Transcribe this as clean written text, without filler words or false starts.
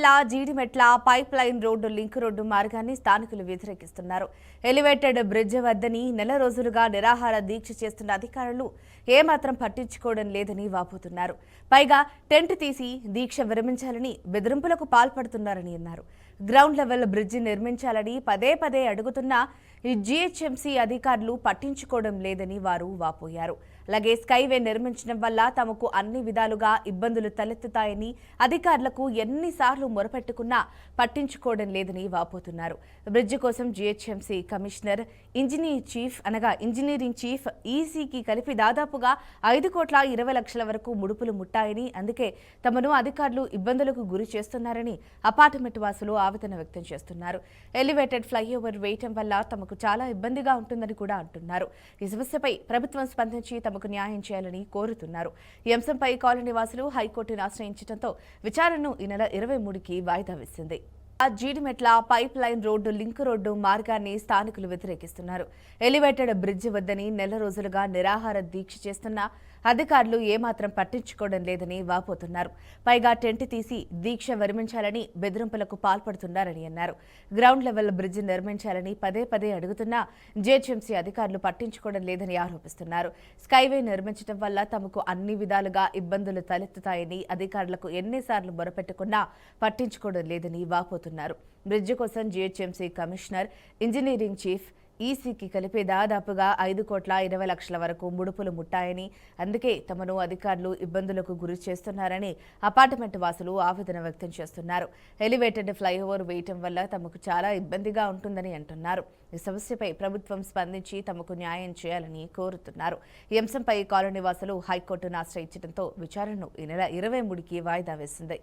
జిల్లా Jeedimetla pipe line road link road మార్గాన్ని స్థానికులు వ్యతిరేకిస్తున్నారు. ఎలివేటెడ్ బ్రిడ్జ్ వద్దని నెల రోజులుగా నిరాహార దీక్ష చేస్తున్న అధికారులు ఏమాత్రం పట్టించుకోవడం లేదని వాపోతున్నారు. పైగా టెంట్ తీసి దీక్ష విరమించాలని బెదిరింపులకు పాల్పడుతున్నారని అన్నారు. గ్రౌండ్ లెవెల్ బ్రిడ్జి నిర్మించాలని పదే పదే అడుగుతున్నా జీహెచ్ఎంసీ అధికారులు పట్టించుకోవడం లేదని వారు వాపోయారు. అలాగే స్కైవే నిర్మించడం వల్ల తమకు అన్ని విధాలుగా ఇబ్బందులు తలెత్తుతాయని అధికారులకు ఎన్నిసార్లు మొరపెట్టుకున్నా పట్టించుకోవడం లేదని వాపోతున్నారు. బ్రిడ్జి కోసం జీహెచ్ఎంసీ కమిషనర్, ఇంజనీరింగ్ చీఫ్, ఈసీకి కలిపి దాదాపుగా 5,20,00,000 వరకు ముడుపులు ముట్టాయని, అందుకే తమను అధికారులు ఇబ్బందులకు గురి చేస్తున్నారని అపార్ట్మెంట్ వాసులు ఆవేదన వ్యక్తం చేస్తున్నారు. ఎలివేటెడ్ ఫ్లైఓవర్ వేయటం వల్ల తమకు చాలా ఇబ్బందిగా ఉంటుందని కూడా అంటున్నారు. ఈ సమస్యపై ప్రభుత్వం స్పందించి తమకు న్యాయం చేయాలని కోరుతున్నారు. ఈ అంశంపై కాలనీ వాసులు హైకోర్టును ఆశ్రయించడంతో విచారణను ఈ నెల 23కి వాయిదా వేసింది. Jeedimetla pipe line road link road మార్గాన్ని స్థానికులు వ్యతిరేకిస్తున్నారు. ఎలివేటెడ్ బ్రిడ్జి వద్దని నెల రోజులుగా నిరాహార దీక్ష చేస్తున్న అధికారులు ఏమాత్రం పట్టించుకోవడం లేదని వాపోతున్నారు. పైగా టెంట్ తీసి దీక్ష విరమించాలని బెదిరింపులకు పాల్పడుతున్నారని అన్నారు. గ్రౌండ్ లెవెల్ బ్రిడ్జి నిర్మించాలని పదే పదే అడుగుతున్నా జీహెచ్ఎంసీ అధికారులు పట్టించుకోవడం లేదని ఆరోపిస్తున్నారు. స్కైవే నిర్మించడం వల్ల తమకు అన్ని విధాలుగా ఇబ్బందులు తలెత్తుతాయని అధికారులకు ఎన్నిసార్లు మొరపెట్టుకున్నా పట్టించుకోవడం లేదని వాపోతున్నారు. బ్రిడ్జి కోసం జీహెచ్ఎంసీ కమిషనర్, ఇంజనీరింగ్ చీఫ్, ఈసీకి కలిపి దాదాపుగా 5,20,00,000 వరకు ముడుపులు ముట్టాయని, అందుకే తమను అధికారులు ఇబ్బందులకు గురి చేస్తున్నారని అపార్ట్మెంట్ వాసులు ఆవేదన వ్యక్తం చేస్తున్నారు. ఎలివేటెడ్ ఫ్లైఓవర్ వేయటం వల్ల తమకు చాలా ఇబ్బందిగా ఉంటుందని అంటున్నారు. ఈ సమస్యపై ప్రభుత్వం స్పందించి తమకు న్యాయం చేయాలని కోరుతున్నారు. ఈ అంశంపై కాలనీ వాసులు హైకోర్టును ఆశ్రయించడంతో విచారణను ఈ నెల 23కి వాయిదా వేసింది.